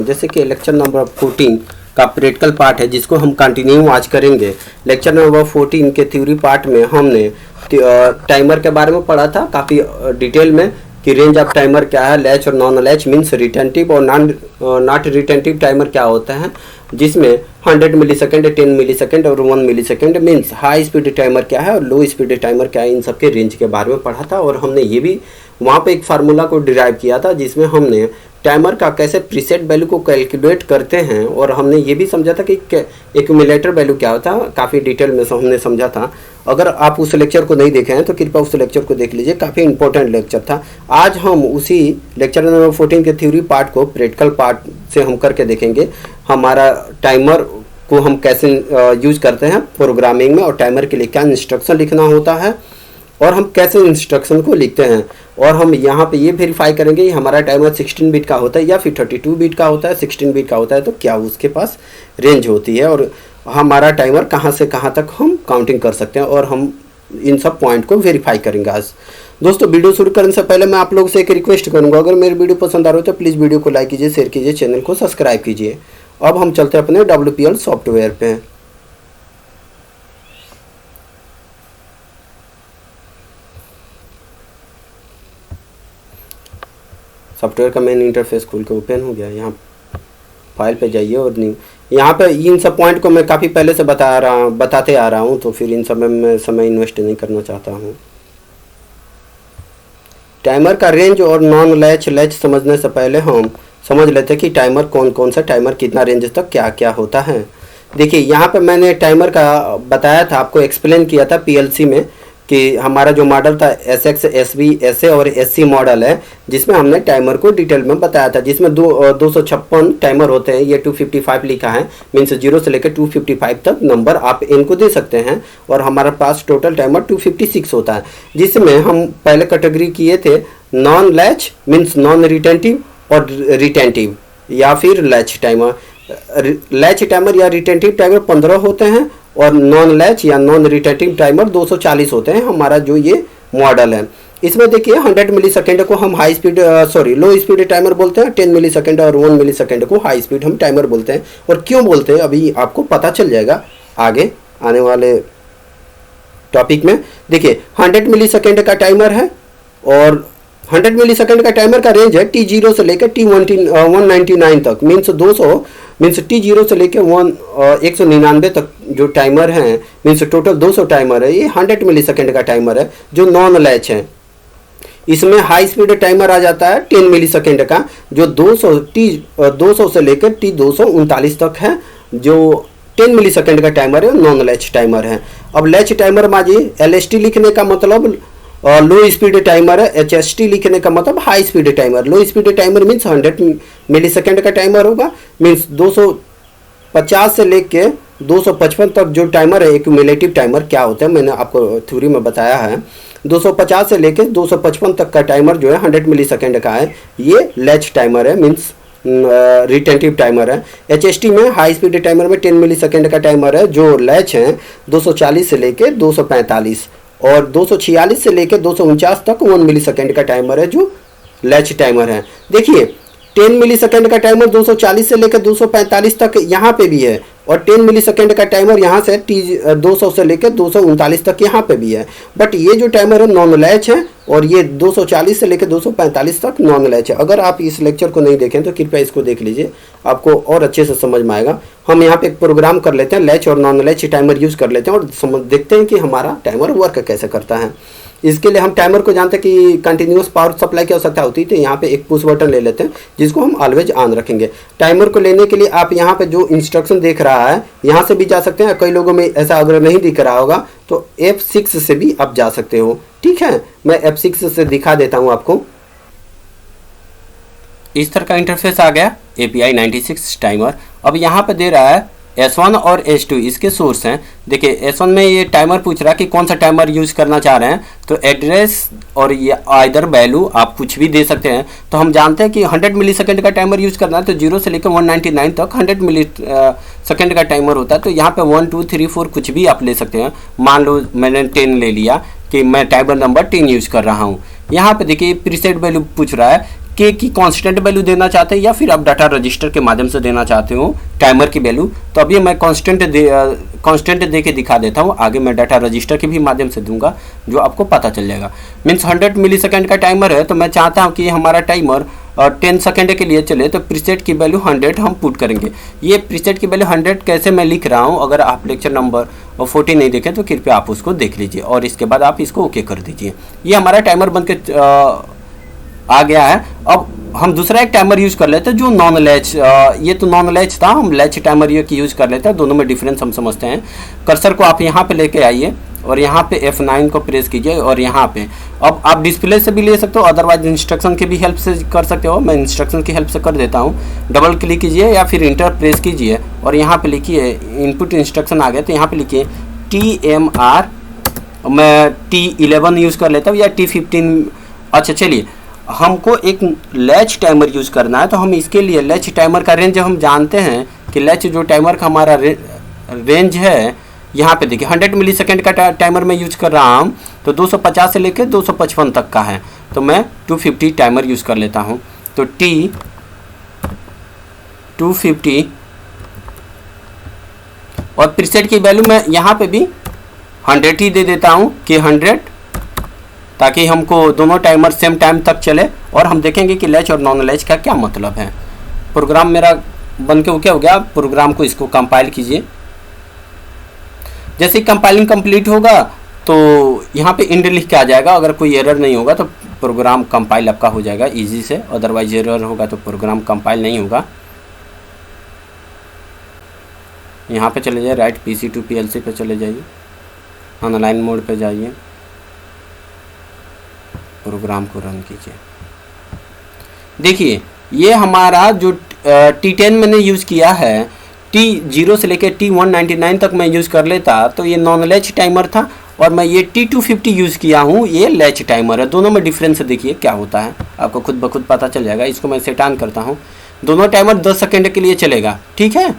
जैसे कि lecture number 14 का प्रैक्टिकल पार्ट है जिसको हम कंटिन्यू आज करेंगे। लेक्चर नंबर 14 के थ्योरी पार्ट में हमने टाइमर के बारे में पढ़ा था काफ़ी डिटेल में कि रेंज ऑफ टाइमर क्या है, लैच और नॉन लैच मीन्स रिटेंटिव और नॉट रिटेंटिव टाइमर क्या होता है, जिसमें 100 मिलीसेकंड, 10 मिलीसेकंड और 1 millisecond means high speed timer क्या है और लो स्पीड टाइमर क्या है, इन सब के रेंज के बारे में पढ़ा था। और हमने ये भी वहाँ पे एक फार्मूला को डिराइव किया था जिसमें हमने टाइमर का कैसे प्रीसेट वैल्यू को कैलकुलेट करते हैं और हमने ये भी समझा था कि एक्यूमुलेटर वैल्यू क्या होता है, काफ़ी डिटेल में हमने समझा था। अगर आप उस लेक्चर को नहीं देखे हैं तो कृपया उस लेक्चर को देख लीजिए, काफ़ी इंपॉर्टेंट लेक्चर था। आज हम उसी लेक्चर नंबर 14 के थ्योरी पार्ट को प्रैक्टिकल पार्ट से हम करके देखेंगे। हमारा टाइमर को हम कैसे यूज करते हैं प्रोग्रामिंग में और टाइमर के लिए क्या इंस्ट्रक्शन लिखना होता है और हम कैसे इंस्ट्रक्शन को लिखते हैं। और हम यहाँ पे ये वेरीफाई करेंगे हमारा टाइमर 16 बिट का होता है या फिर 32 बिट का होता है। 16 बिट का होता है तो क्या उसके पास रेंज होती है और हमारा टाइमर कहाँ से कहाँ तक हम काउंटिंग कर सकते हैं, और हम इन सब पॉइंट को वेरीफाई करेंगे आज। दोस्तों, वीडियो शुरू करने से पहले मैं आप लोगों से एक रिक्वेस्ट करूँगा, अगर मेरी वीडियो पसंद आ रही हो तो प्लीज़ वीडियो को लाइक कीजिए, शेयर कीजिए, चैनल को सब्सक्राइब कीजिए। अब हम चलते हैं अपने WPL सॉफ्टवेयर पे। सॉफ्टवेयर का मेन इंटरफेस खुल के ओपन हो गया। यहाँ फाइल पे जाइए और न्यू, यहाँ पे इन सब पॉइंट को मैं काफ़ी पहले से बताते आ रहा हूँ, तो फिर इन सब में मैं समय इन्वेस्ट नहीं करना चाहता हूँ। टाइमर का रेंज और नॉन लैच समझने से पहले हम समझ लेते हैं कि टाइमर कौन सा टाइमर कितना रेंज तक क्या क्या होता है। देखिए, यहाँ पे मैंने टाइमर का बताया था, आपको एक्सप्लेन किया था PLC में कि हमारा जो मॉडल था SX, SB, SA और SC मॉडल है, जिसमें हमने टाइमर को डिटेल में बताया था, जिसमें 256 टाइमर होते हैं। ये 255 लिखा है, मीन्स 0 से लेकर 255 तक नंबर आप इनको दे सकते हैं। और हमारे पास टोटल टाइमर 256 होता है, जिसमें हम पहले कैटेगरी किए थे non latch means non retentive और रिटेंटिव या फिर लैच टाइमर। लैच टाइमर या रिटेंटिव टाइमर 15 होते हैं और नॉन लैच या नॉन रिटेंटिव टाइमर 240 होते हैं। हमारा जो ये मॉडल है, इसमें देखिए 100 मिलीसेकंड को हम लो स्पीड टाइमर बोलते हैं, 10 मिलीसेकंड और 1 मिलीसेकंड को हाई स्पीड हम टाइमर बोलते हैं। और क्यों बोलते हैं अभी आपको पता चल जाएगा आगे आने वाले टॉपिक में। देखिए 100 मिलीसेकंड का टाइमर है और 100 मिलीसेकंड का टाइमर का रेंज है T0 से लेकर T199 तक, मीन्स T0 से लेकर 199 तक जो टाइमर हैं, मीन्स टोटल 200 टाइमर है। ये 100 मिलीसेकंड का टाइमर है जो नॉन लैच है। इसमें हाई स्पीड टाइमर आ जाता है 10 मिलीसेकंड का, जो 200 से लेकर T239 तक है, जो 10 मिलीसेकंड का टाइमर है, नॉन लैच टाइमर है। अब लैच टाइमर में जी LST लिखने का मतलब लो स्पीड टाइमर है, HST लिखने का मतलब हाई स्पीड टाइमर। लो स्पीड टाइमर मीन्स 100 मिलीसेकंड का टाइमर होगा, मीन्स 250 से लेके 255 तक जो टाइमर है एक्यूमुलेटिव टाइमर क्या होता है, मैंने आपको थ्योरी में बताया है। 250 से लेके 255 तक का टाइमर जो है 100 मिलीसेकंड का है, ये लैच टाइमर है, मीन्स रिटेंटिव टाइमर है। HST में हाई स्पीड टाइमर में 10 मिलीसेकंड का टाइमर है, जो लैच है 240 से लेके 245 और 246 से लेकर 249 तक 1 मिलीसेकंड का टाइमर है, जो लैच टाइमर है। देखिए 10 मिलीसेकंड का टाइमर 240 से लेकर 245 तक यहाँ पे भी है, और 10 मिलीसेकंड का टाइमर यहाँ से T200 से लेकर 239 तक यहाँ पे भी है। बट ये जो टाइमर है नॉन लैच है और ये 240 से लेकर 245 तक नॉन लैच है। अगर आप इस लेक्चर को नहीं देखें तो कृपया इसको देख लीजिए, आपको और अच्छे से समझ में आएगा। हम यहाँ पे एक प्रोग्राम कर लेते हैं, लैच और नॉन लैच टाइमर यूज़ कर लेते हैं और देखते हैं कि हमारा टाइमर वर्क कैसे करता है। इसके लिए हम टाइमर को जानते हैं कि कंटिन्यूस पावर सप्लाई की आवश्यकता होती है, तो यहाँ पे एक पुश बटन ले लेते हैं जिसको हम ऑलवेज ऑन रखेंगे। टाइमर को लेने के लिए आप यहाँ पे जो इंस्ट्रक्शन देख रहा है यहाँ से भी जा सकते हैं। कई लोगों में ऐसा अगर नहीं दिख रहा होगा तो F6 से भी आप जा सकते हो। ठीक है, मैं F6 से दिखा देता हूँ आपको। इस तरह का इंटरफेस आ गया API 96 टाइमर। अब यहाँ पे दे रहा है S1 और S2 इसके सोर्स हैं। देखिए S1 में ये टाइमर पूछ रहा है कि कौन सा टाइमर यूज़ करना चाह रहे हैं, तो एड्रेस और ये आइदर वैल्यू आप कुछ भी दे सकते हैं। तो हम जानते हैं कि 100 मिलीसेकंड का टाइमर यूज़ करना है, तो 0 से लेकर 199 तक 100 मिलीसेकंड का टाइमर होता है। तो यहाँ पे 1 2 3 4 कुछ भी आप ले सकते हैं। मान लो मैंने 10 ले लिया कि मैं टाइमर नंबर 10 यूज़ कर रहा हूँ। यहाँ पे देखिए प्रीसेट वैल्यू पूछ रहा है के की कांस्टेंट वैल्यू देना चाहते हैं या फिर आप डाटा रजिस्टर के माध्यम से देना चाहते हो टाइमर की वैल्यू, तो अभी मैं कांस्टेंट दे के दिखा देता हूँ। आगे मैं डाटा रजिस्टर के भी माध्यम से दूंगा जो आपको पता चल जाएगा। मीन्स 100 मिलीसेकंड का टाइमर है, तो मैं चाहता हूँ कि हमारा टाइमर 10 सेकंड के लिए चले, तो प्रीसेट की वैल्यू 100 हम पुट करेंगे। ये प्रीसेट की वैल्यू 100 कैसे मैं लिख रहा हूँ, अगर आप लेक्चर नंबर 40 नहीं देखें तो कृपया आप उसको देख लीजिए और इसके बाद आप इसको ओके कर दीजिए। ये हमारा टाइमर बन के आ गया है। अब हम दूसरा एक टाइमर यूज कर लेते हैं जो नॉन लैच, ये तो नॉन लैच था, हम लैच टाइमर ये की यूज कर लेते हैं। दोनों में डिफरेंस हम समझते हैं। कर्सर को आप यहाँ पे लेके आइए और यहाँ पे F9 को प्रेस कीजिए और यहाँ पे अब आप डिस्प्ले से भी ले सकते हो, अदरवाइज इंस्ट्रक्शन की भी हेल्प से कर सकते हो। मैं इंस्ट्रक्शन की हेल्प से कर देता हूँ। डबल क्लिक कीजिए या फिर इंटर प्रेस कीजिए और यहाँ पे लिखिए इनपुट इंस्ट्रक्शन आ गया, तो यहाँ पे लिखिए TMR, मैं T11 यूज़ कर लेता हूँ या T15। अच्छा चलिए, हमको एक लैच टाइमर यूज करना है, तो हम इसके लिए लैच टाइमर का रेंज हम जानते हैं कि लैच जो टाइमर का हमारा रेंज है, यहाँ पे देखिए 100 मिलीसेकंड का टाइमर मैं यूज कर रहा हूँ, तो 250 से लेकर 255 तक का है, तो मैं 250 टाइमर यूज कर लेता हूँ। तो T250 और प्रीसेट की वैल्यू मैं यहाँ पे भी 100 ही दे देता हूँ कि 100, ताकि हमको दोनों टाइमर सेम टाइम तक चले और हम देखेंगे कि लैच और नॉन लैच का क्या मतलब है। प्रोग्राम मेरा बन के क्या हो गया, प्रोग्राम को इसको कंपाइल कीजिए। जैसे ही कंपाइलिंग कंप्लीट होगा तो यहाँ पे इंड लिख के आ जाएगा। अगर कोई एरर नहीं होगा तो प्रोग्राम कंपाइल आपका हो जाएगा इजी से, अदरवाइज एरर होगा तो प्रोग्राम कंपाइल नहीं होगा। यहाँ पे चले जाइए, राइट PC to PLC पे चले जाइए, ऑनलाइन मोड पे जाइए, प्रोग्राम को रन कीजिए। देखिए ये हमारा जो T10 मैंने यूज़ किया है, T0 से लेकर T199 तक मैं यूज़ कर लेता तो ये नॉन लैच टाइमर था, और मैं ये T250 यूज़ किया हूँ, ये लैच टाइमर है। दोनों में डिफरेंस देखिए क्या होता है, आपको खुद ब खुद पता चल जाएगा। इसको मैं सेट ऑन करता हूँ, दोनों टाइमर 10 सेकेंड के लिए चलेगा, ठीक है।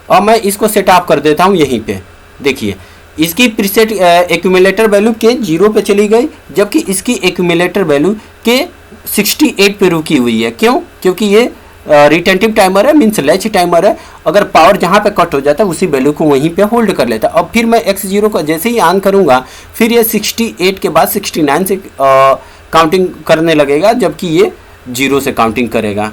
और मैं इसको सेट अप कर देता हूँ यहीं पे। देखिए इसकी प्रीसेट एक्यूमुलेटर वैल्यू के 0 पे चली गई, जबकि इसकी एक्यूमुलेटर वैल्यू के 68 पे रुकी हुई है। क्यों? क्योंकि ये रिटेंटिव टाइमर है, मीन्स लैच टाइमर है। अगर पावर जहाँ पे कट हो जाता है उसी वैल्यू को वहीं पे होल्ड कर लेता है। अब फिर मैं X0 को जैसे ही ऑन करूँगा, फिर ये 68 के बाद 69 से काउंटिंग करने लगेगा, जबकि ये 0 से काउंटिंग करेगा।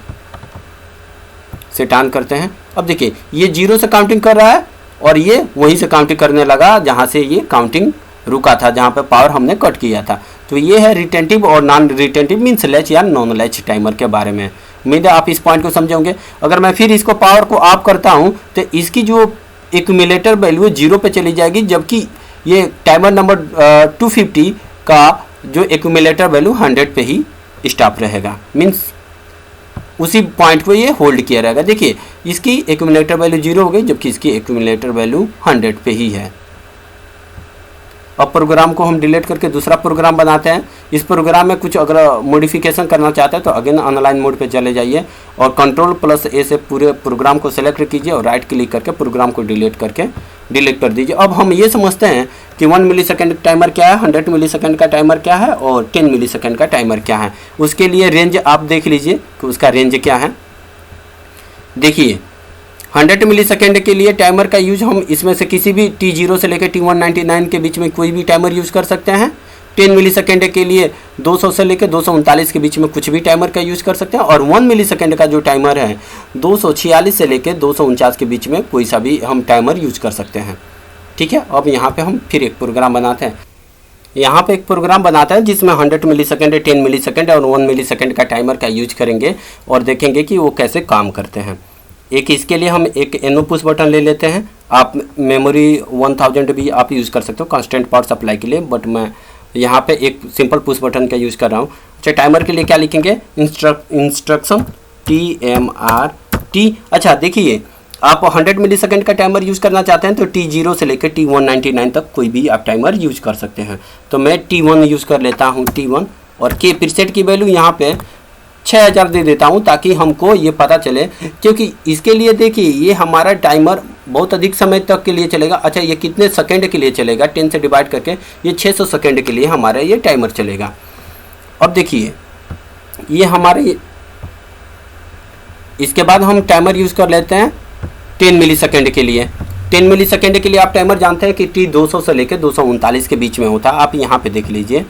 सेट ऑन करते हैं। अब देखिए ये 0 से काउंटिंग कर रहा है और ये वहीं से काउंटिंग करने लगा जहाँ से ये काउंटिंग रुका था, जहाँ पे पावर हमने कट किया था। तो ये है रिटेंटिव और नॉन रिटेंटिव मीन्स लैच या नॉन लैच टाइमर के बारे में। उम्मीद है आप इस पॉइंट को समझे होंगे। अगर मैं फिर इसको पावर को ऑफ करता हूँ तो इसकी जो एक्यूमुलेटर वैल्यू 0 पे चली जाएगी, जबकि ये टाइमर नंबर 250 का जो एक्यूमुलेटर वैल्यू 100 पे ही स्टॉप रहेगा, मीन्स उसी पॉइंट को ये होल्ड किया रहेगा। देखिए इसकी एक्यूमुलेटर वैल्यू 0 हो गई, जबकि इसकी एक्यूमुलेटर वैल्यू 100 पे ही है। अब प्रोग्राम को हम डिलीट करके दूसरा प्रोग्राम बनाते हैं। इस प्रोग्राम में कुछ अगर मॉडिफिकेशन करना चाहते हैं तो अगेन ऑनलाइन मोड पे चले जाइए और Ctrl+A से पूरे प्रोग्राम को सेलेक्ट कीजिए और राइट क्लिक करके प्रोग्राम को डिलीट कर दीजिए। अब हम ये समझते हैं कि 1 मिलीसेकंड टाइमर क्या है, 100 मिलीसेकंड का टाइमर क्या है और 10 मिलीसेकंड का टाइमर क्या है। उसके लिए रेंज आप देख लीजिए कि उसका रेंज क्या है। देखिए 100 मिलीसेकंड के लिए टाइमर का यूज हम इसमें से किसी भी T0 से लेकर T199 के बीच में कोई भी टाइमर यूज़ कर सकते हैं। 10 मिलीसेकंड के लिए 200 से लेकर 239 के बीच में कुछ भी टाइमर का यूज़ कर सकते हैं। और 1 मिलीसेकंड का जो टाइमर है 246 से लेकर 249 के बीच में कोई सा भी हम टाइमर यूज कर सकते हैं, ठीक है। अब यहाँ पे हम फिर एक प्रोग्राम बनाते हैं। यहाँ पे एक प्रोग्राम बनाता है जिसमें 100 मिलीसेकंड, 10 मिलीसेकंड और 1 मिलीसेकंड का टाइमर का यूज करेंगे और देखेंगे कि वो कैसे काम करते हैं। एक इसके लिए हम एक NO पुश बटन ले लेते हैं। आप मेमोरी 1000 भी आप यूज़ कर सकते हो कांस्टेंट पावर सप्लाई के लिए, बट मैं यहाँ पे एक सिंपल पुश बटन का यूज़ कर रहा हूँ। अच्छा टाइमर के लिए क्या लिखेंगे, इंस्ट्रक्शन TMRT। अच्छा देखिए आप 100 मिलीसेकंड का टाइमर यूज़ करना चाहते हैं तो T0 से लेकर T199 तक कोई भी आप टाइमर यूज कर सकते हैं। तो मैं T1 यूज़ कर लेता हूँ, T1, और के प्रीसेट की वैल्यू यहाँ पे 6000 दे देता हूँ ताकि हमको ये पता चले, क्योंकि इसके लिए देखिए ये हमारा टाइमर बहुत अधिक समय तक के लिए चलेगा। अच्छा ये कितने सेकंड के लिए चलेगा, 10 से डिवाइड करके ये 600 सेकंड के लिए हमारा ये टाइमर चलेगा। अब देखिए ये हमारे, इसके बाद हम टाइमर यूज़ कर लेते हैं 10 मिली सेकेंड के लिए। 10 मिली सेकेंड के लिए आप टाइमर जानते हैं कि टी 200 से लेकर 239 के बीच में होता है। आप यहाँ पे देख लीजिए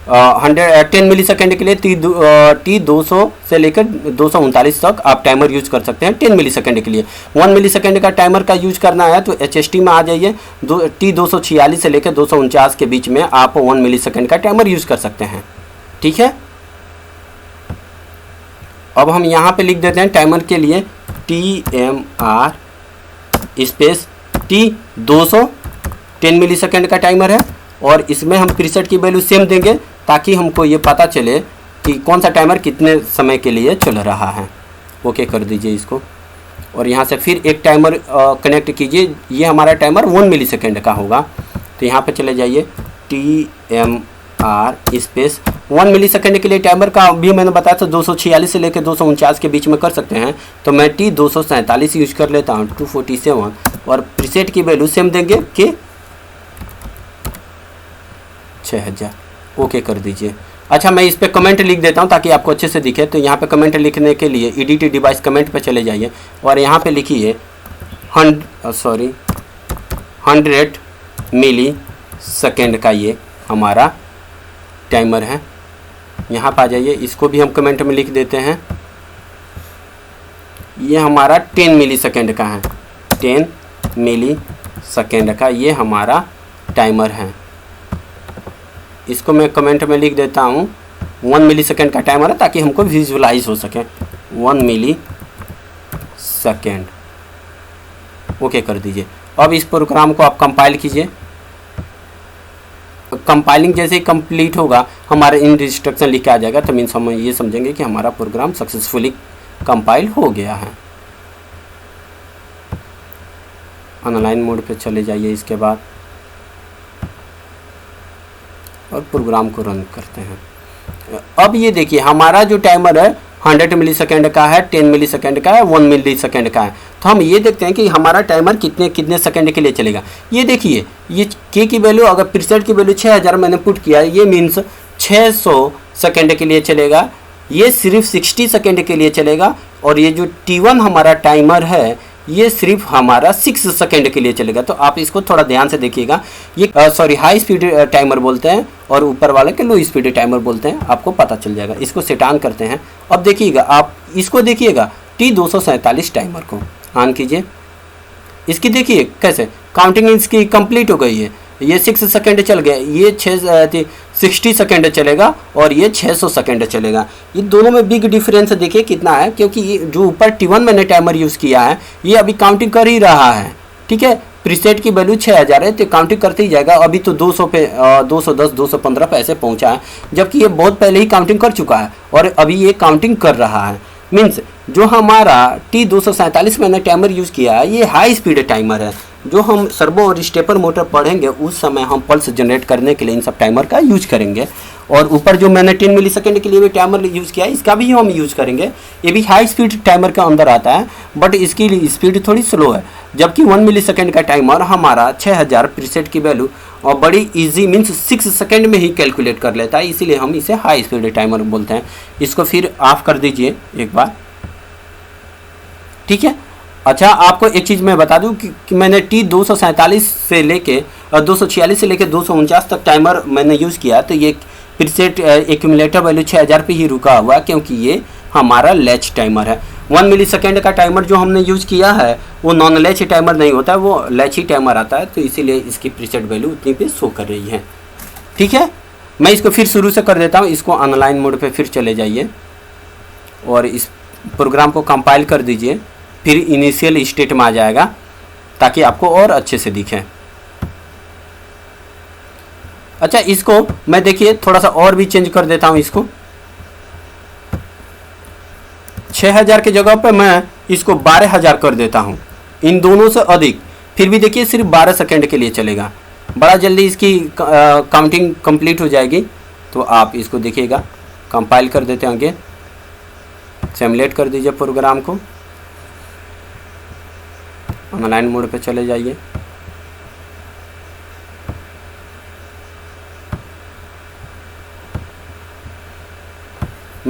10 मिली सेकेंड के लिए टी 200 से लेकर 239 तक आप टाइमर यूज कर सकते हैं 10 मिली सेकेंड के लिए। 1 मिली सेकेंड का टाइमर का यूज करना है तो HST में आ जाइए। टी 246 से लेकर 249 के बीच में आप 1 मिली सेकेंड का टाइमर यूज कर सकते हैं। ठीक है, अब हम यहाँ पे लिख देते हैं टाइमर के लिए TMR स्पेस टी 200 10 मिली सेकेंड का टाइमर है, और इसमें हम प्रीसेट की वैल्यू सेम देंगे ताकि हमको ये पता चले कि कौन सा टाइमर कितने समय के लिए चल रहा है। ओके कर दीजिए इसको, और यहाँ से फिर एक टाइमर कनेक्ट कीजिए। ये हमारा टाइमर 1 मिली सेकेंड का होगा, तो यहाँ पे चले जाइए TMR स्पेस 1 मिली सेकेंड के लिए टाइमर का भी मैंने बताया था 246 से लेकर 249 के बीच में कर सकते हैं। तो मैं टी 247 यूज कर लेता हूँ 247, और प्रीसेट की वैल्यू सेम देंगे कि 6000। ओके कर दीजिए। अच्छा, मैं इस पे कमेंट लिख देता हूँ ताकि आपको अच्छे से दिखे। तो यहाँ पे कमेंट लिखने के लिए एडिट डिवाइस कमेंट पे चले जाइए, और यहाँ पे लिखिए 100 मिली सेकेंड का ये हमारा टाइमर है। यहाँ पर आ जाइए, इसको भी हम कमेंट में लिख देते हैं। ये हमारा 10 मिली सेकेंड का है, 10 मिली सेकेंड का ये हमारा टाइमर है। इसको मैं कमेंट में लिख देता हूँ 1 मिली सेकेंड का टाइमर है ताकि हमको विजुलाइज हो सके 1 मिली सेकेंड। ओके कर दीजिए। अब इस प्रोग्राम को आप कंपाइल कीजिए। कंपाइलिंग जैसे ही कंप्लीट होगा हमारे इन इंस्ट्रक्शन लिख के आ जाएगा, तो मीन्स हम ये समझेंगे कि हमारा प्रोग्राम सक्सेसफुली कंपाइल हो गया है। ऑनलाइन मोड पे चले जाइए इसके बाद, और प्रोग्राम को रन करते हैं। अब ये देखिए हमारा जो टाइमर है 100 मिली सेकेंड का है, 10 मिली सेकेंड का है, 1 मिली सेकेंड का है। तो हम ये देखते हैं कि हमारा टाइमर कितने सेकेंड के लिए चलेगा। ये देखिए, ये के की वैल्यू, अगर प्रीसेट की वैल्यू 6000 मैंने पुट किया, ये मीन्स 600 सेकेंड के लिए चलेगा। ये सिर्फ 60 सेकेंड के लिए चलेगा, और ये जो T1 हमारा टाइमर है ये सिर्फ हमारा 6 सेकेंड के लिए चलेगा। तो आप इसको थोड़ा ध्यान से देखिएगा। ये हाई स्पीड टाइमर बोलते हैं, और ऊपर वाले के लो स्पीड टाइमर बोलते हैं, आपको पता चल जाएगा। इसको सेट ऑन करते हैं। अब देखिएगा, आप इसको देखिएगा T 247 टाइमर को ऑन कीजिए। इसकी देखिए कैसे काउंटिंग इसकी कंप्लीट हो गई है। ये 6 सेकेंड चल गया, ये 60 सेकेंड चलेगा, और ये 600 सेकेंड चलेगा। ये दोनों में बिग डिफरेंस देखिए कितना है, क्योंकि ये जो ऊपर T1 मैंने टाइमर यूज़ किया है ये अभी काउंटिंग कर ही रहा है। ठीक है, प्रीसेट की वैल्यू 6000 है तो काउंटिंग करते ही जाएगा। अभी तो 200 पे 210 215 पे ऐसे पहुँचा है, जबकि ये बहुत पहले ही काउंटिंग कर चुका है और अभी ये काउंटिंग कर रहा है। मीन्स जो हमारा T 247 मैंने टाइमर यूज़ किया है ये हाई स्पीड टाइमर है। जो हम सर्वो और स्टेपर मोटर पढ़ेंगे उस समय हम पल्स जनरेट करने के लिए इन सब टाइमर का यूज करेंगे। और ऊपर जो मैंने 10 मिली सेकेंड के लिए भी टाइमर यूज़ किया है इसका भी हम यूज़ करेंगे। ये भी हाई स्पीड टाइमर के अंदर आता है, बट इसकी स्पीड थोड़ी स्लो है। जबकि 1 मिली सेकेंड का टाइमर हमारा 6000 प्रीसेट की वैल्यू और बड़ी इजी मीन्स 6 सेकेंड में ही कैलकुलेट कर लेता है, इसीलिए हम इसे हाई स्पीड टाइमर बोलते हैं। इसको फिर ऑफ कर दीजिए एक बार। ठीक है। अच्छा, आपको एक चीज़ मैं बता दूं कि मैंने T 247 से लेके 246 से लेके 249 तक टाइमर मैंने यूज़ किया, तो ये प्रीसेट एक्यूमुलेटर वैल्यू 6000 पे ही रुका हुआ, क्योंकि ये हमारा लैच टाइमर है। 1 मिली सेकेंड का टाइमर जो हमने यूज़ किया है वो नॉन लैच टाइमर नहीं होता है, वो लैच ही टाइमर आता है, तो इसीलिए इसकी प्रीसेट वैल्यू उतनी पे शो कर रही है। ठीक है, मैं इसको फिर शुरू से कर देता हूँ। इसको ऑनलाइन मोड पे फिर चले जाइए और इस प्रोग्राम को कंपाइल कर दीजिए, फिर इनिशियल स्टेट में आ जाएगा ताकि आपको और अच्छे से दिखे। अच्छा, इसको मैं देखिए थोड़ा सा और भी चेंज कर देता हूं। इसको 6000 की जगह पे मैं इसको 12000 कर देता हूं, इन दोनों से अधिक। फिर भी देखिए सिर्फ 12 सेकेंड के लिए चलेगा, बड़ा जल्दी इसकी काउंटिंग कंप्लीट हो जाएगी। तो आप इसको देखिएगा, कंपाइल कर देते होंगे, सिमुलेट कर दीजिए प्रोग्राम को, ऑनलाइन मोड पे चले जाइए।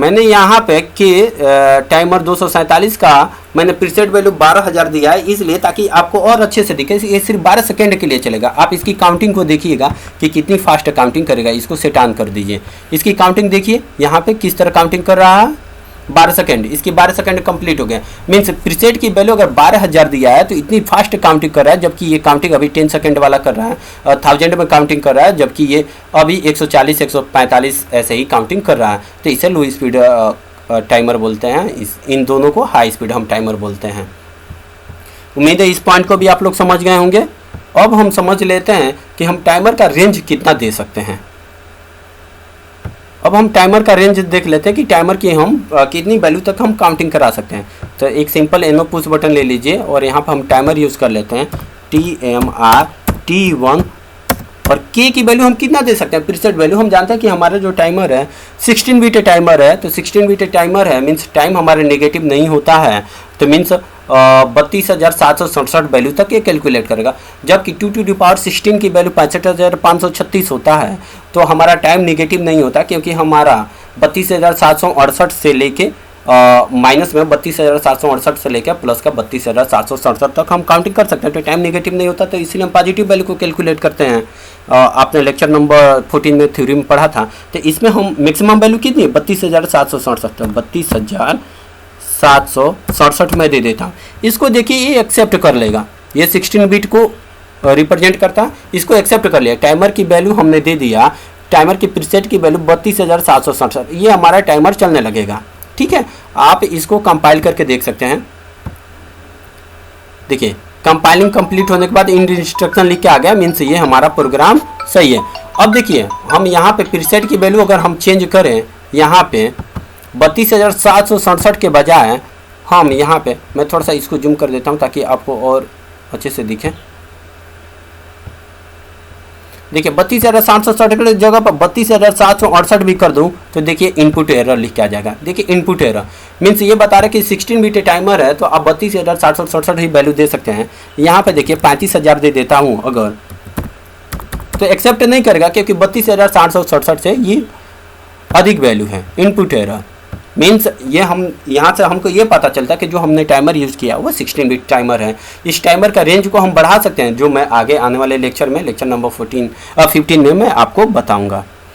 मैंने यहाँ पे कि टाइमर 247 का मैंने प्रीसेट वैल्यू 12,000 दिया है, इसलिए ताकि आपको और अच्छे से दिखे। ये सिर्फ 12 सेकेंड के लिए चलेगा। आप इसकी काउंटिंग को देखिएगा कि कितनी फास्ट काउंटिंग करेगा। इसको सेट ऑन कर दीजिए। इसकी काउंटिंग देखिए यहाँ पे किस तरह काउंटिंग कर रहा है, 12 सेकंड। इसकी 12 सेकंड कंप्लीट हो गया। मीन्स प्रीसेट की वैल्यू अगर 12,000 दिया है तो इतनी फास्ट काउंटिंग कर रहा है, जबकि ये काउंटिंग अभी 10 सेकंड वाला कर रहा है, 1000 में काउंटिंग कर रहा है, जबकि ये अभी 140 145 ऐसे ही काउंटिंग कर रहा है। तो इसे लो स्पीड टाइमर बोलते हैं। इन दोनों को हाई स्पीड हम टाइमर बोलते हैं। उम्मीद है इस पॉइंट को भी आप लोग समझ गए होंगे। अब हम समझ लेते हैं कि हम टाइमर का रेंज कितना दे सकते हैं। अब हम टाइमर का रेंज देख लेते हैं कि टाइमर की हम कितनी वैल्यू तक हम काउंटिंग करा सकते हैं। तो एक सिंपल एनो पुश बटन ले लीजिए और यहाँ पर हम टाइमर यूज़ कर लेते हैं TMR T1 और K की वैल्यू हम कितना दे सकते हैं। प्रीसेट वैल्यू हम जानते हैं कि हमारा जो टाइमर है 16 बीट टाइमर है। तो 16 बीट टाइमर है, मीन्स टाइम हमारे नेगेटिव नहीं होता है। तो मीन्स 32,767 वैल्यू तक ये कैलकुलेट करेगा, जबकि 2 to the power 16 की वैल्यू 65,536 होता है। तो हमारा टाइम नेगेटिव नहीं होता, क्योंकि हमारा 32,768 से लेके माइनस में 32,768 से लेकर प्लस का 32,767 तक हम काउंटिंग कर सकते हैं। तो टाइम नेगेटिव नहीं होता, तो इसलिए हम पॉजिटिव वैल्यू को कैलकुलेट करते हैं। आपने लेक्चर नंबर 14 में थ्योरी में पढ़ा था। तो इसमें हम मैक्सिमम वैल्यू कितनी है, 32,767, 32,767 में दे देता हूँ। इसको देखिए ये एक्सेप्ट कर लेगा। ये 16 बिट को रिप्रेजेंट करता है, इसको एक्सेप्ट कर लिया। टाइमर की वैल्यू हमने दे दिया, टाइमर की प्रीसेट की वैल्यू 32,767, ये हमारा टाइमर चलने लगेगा। ठीक है, आप इसको कंपाइल करके देख सकते हैं। देखिए कंपाइलिंग कंप्लीट होने के बाद इन इंस्ट्रक्शन लिख के आ गया, मीन्स ये हमारा प्रोग्राम सही है। अब देखिए हम यहाँ पे प्रीसेट की वैल्यू अगर हम चेंज करें, यहाँ पे 32,767 के बजाय हम यहाँ पे, मैं थोड़ा सा इसको जूम कर देता हूँ ताकि आपको और अच्छे से दिखे। देखिए 32,767 की जगह पर 32,768 भी कर दूं तो देखिए इनपुट एरर लिख के आ जाएगा। देखिए इनपुट एरर मीन्स ये बता रहा है कि 16 बीट टाइमर है, तो आप 32,767 ही वैल्यू दे सकते हैं। यहाँ पे देखिए 35,000 दे देता हूँ अगर, तो एक्सेप्ट नहीं करेगा, क्योंकि 32,767 से ये अधिक वैल्यू है। इनपुट एरर मीन्स ये हम यहाँ से हमको ये पता चलता है कि जो हमने टाइमर यूज़ किया वो 16 बिट टाइमर है। इस टाइमर का रेंज को हम बढ़ा सकते हैं, जो मैं आगे आने वाले लेक्चर में, लेक्चर नंबर 15 में मैं आपको बताऊंगा।